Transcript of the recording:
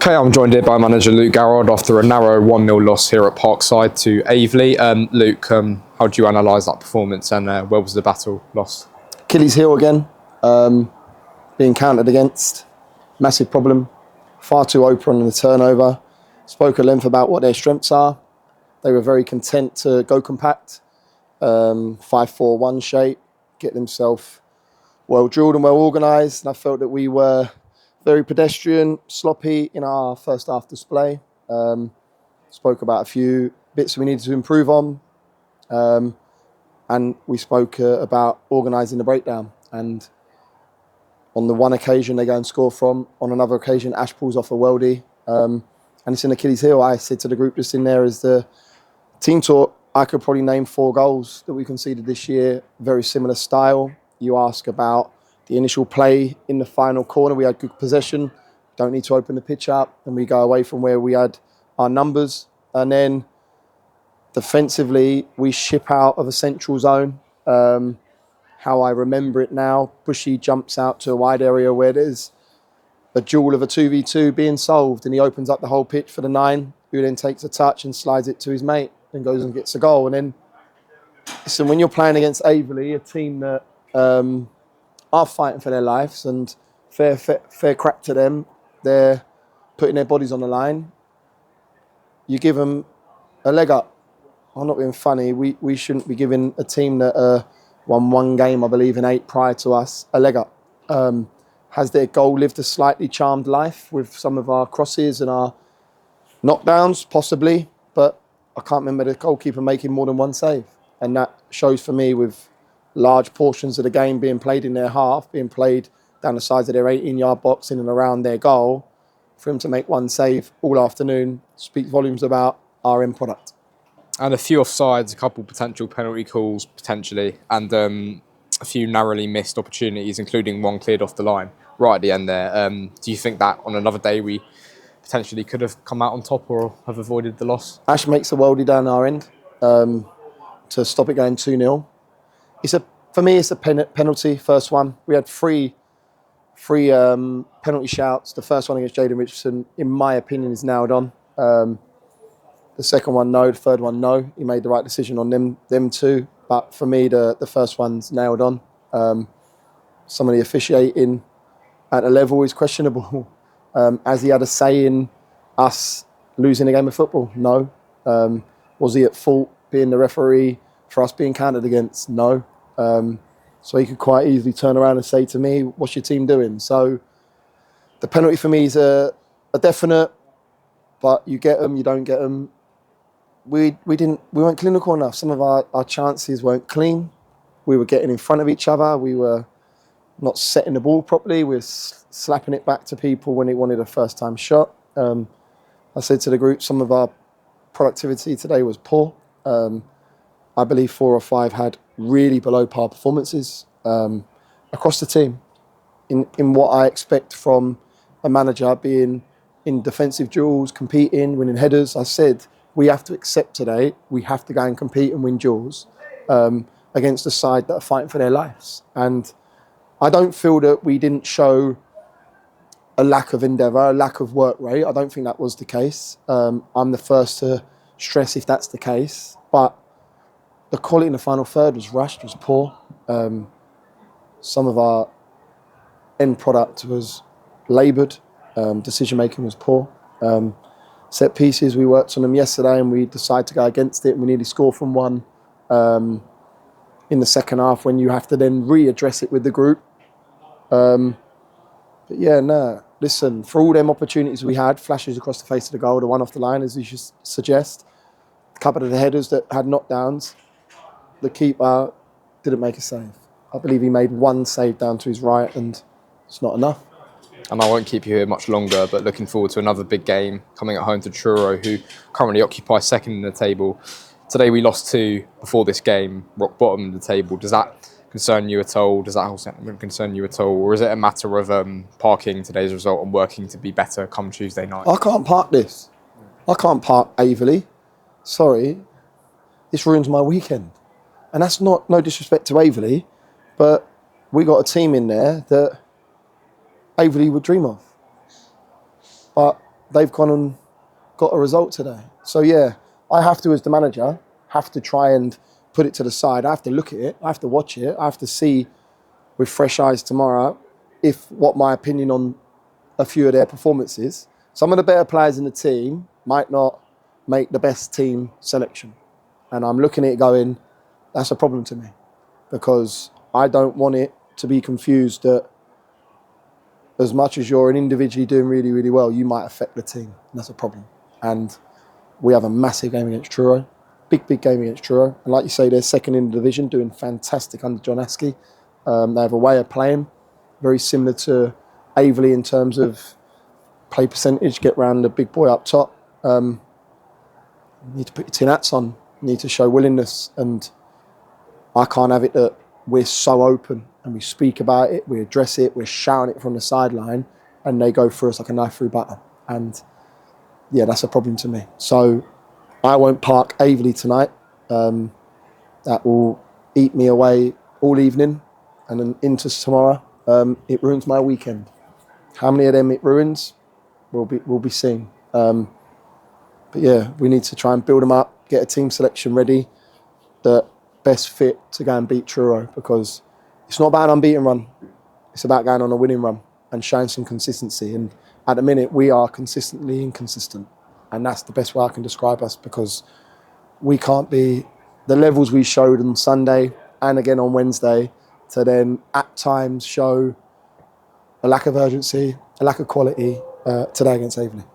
Okay, I'm joined here by manager Luke Garrard after a narrow 1-0 loss here at Parkside to Aveley. Luke, how do you analyse that performance and where was the battle lost? Achilles heel again, being counted against, massive problem, far too open on the turnover. Spoke at length about what their strengths are. They were very content to go compact, 5-4-1 shape, get themselves well drilled and well organised. And I felt that we were very pedestrian, sloppy in our first half display. Spoke about a few bits we needed to improve on. And we spoke about organising the breakdown. And on the one occasion they go and score from, on another occasion Ash pulls off a worldie. And it's an Achilles heel. I said to the group just in there as the team talk, I could probably name 4 goals that we conceded this year, very similar style. You ask about the initial play in the final corner, we had good possession, don't need to open the pitch up, and we go away from where we had our numbers. And then defensively, we ship out of a central zone. How I remember it now, Bushy jumps out to a wide area where there's a duel of a 2v2 being solved, and he opens up the whole pitch for the 9, who then takes a touch and slides it to his mate and goes and gets a goal. And then, listen, when you're playing against Aveley, a team that are fighting for their lives, and fair crack to them, they're putting their bodies on the line, you give them a leg up. I'm not being funny. We shouldn't be giving a team that won 1 game, I believe, in 8 prior to us, a leg up. Has their goal lived a slightly charmed life with some of our crosses and our knockdowns? Possibly, but I can't remember the goalkeeper making more than 1 save. And that shows for me, with large portions of the game being played in their half, being played down the sides of their 18-yard box in and around their goal, for him to make 1 save all afternoon speaks volumes about our end product. And a few offsides, a couple potential penalty calls, potentially, and a few narrowly missed opportunities, including 1 cleared off the line right at the end there. Do you think that on another day we potentially could have come out on top or have avoided the loss? Ash makes a worldie down our end to stop it going 2-0. For me, it's a penalty, first one. We had three penalty shouts. The first one against Jaden Richardson, in my opinion, is nailed on. The second one, no. The third one, no. He made the right decision on them 2. But for me, the first one's nailed on. Some of the officiating at a level is questionable. Has he had a say in us losing a game of football? No. Was he at fault being the referee for us being counted against? No. So he could quite easily turn around and say to me, what's your team doing? So the penalty for me is a definite, but you get them, you don't get them. We weren't clinical enough. Some of our chances weren't clean. We were getting in front of each other. We were not setting the ball properly. We were slapping it back to people when they wanted a first-time shot. I said to the group, some of our productivity today was poor. I believe 4 or 5 had really below par performances across the team in what I expect from a manager, being in defensive duels, competing, winning headers. I said, we have to accept today, we have to go and compete and win duels against a side that are fighting for their lives. And I don't feel that we didn't show a lack of endeavour, a lack of work rate. I don't think that was the case. I'm the first to stress if that's the case. But the quality in the final third was rushed, was poor. Some of our end product was laboured. Decision-making was poor. Set pieces, we worked on them yesterday and we decided to go against it. We nearly scored from 1 in the second half when you have to then readdress it with the group. But yeah, no. Listen, for all them opportunities we had, flashes across the face of the goal, the one off the line, as you should suggest, a couple of the headers that had knockdowns, the keeper didn't make a save. I believe he made 1 save down to his right, and it's not enough. And I won't keep you here much longer, but looking forward to another big game coming at home to Truro, who currently occupy 2nd in the table. Today we lost 2 before this game, rock bottom in the table. Does that concern you at all? Does that also concern you at all? Or is it a matter of parking today's result and working to be better come Tuesday night? I can't park this. I can't park Aveley. Sorry. This ruins my weekend. And that's no disrespect to Aveley, but we got a team in there that Aveley would dream of. But they've gone and got a result today. So yeah, I have to, as the manager, have to try and put it to the side. I have to look at it. I have to watch it. I have to see with fresh eyes tomorrow if what my opinion on a few of their performances. Some of the better players in the team might not make the best team selection. And I'm looking at it going, that's a problem to me, because I don't want it to be confused that as much as you're individually doing really, really well, you might affect the team. And that's a problem. And we have a massive game against Truro, big game against Truro. And like you say, they're second in the division, doing fantastic under John Askey. They have a way of playing, very similar to Aveley in terms of play percentage, get round the big boy up top. You need to put your tin hats on, you need to show willingness. And I can't have it that we're so open and we speak about it, we address it, we're shouting it from the sideline, and they go through us like a knife through butter. And yeah, that's a problem to me. So I won't park Aveley tonight. That will eat me away all evening and then into tomorrow. It ruins my weekend. How many of them it ruins, we'll be seeing. But yeah, we need to try and build them up, get a team selection ready that best fit to go and beat Truro, because it's not about an unbeaten run. It's about going on a winning run and showing some consistency. And at the minute, we are consistently inconsistent. And that's the best way I can describe us, because we can't be the levels we showed on Sunday and again on Wednesday to then at times show a lack of urgency, a lack of quality today against Aveley.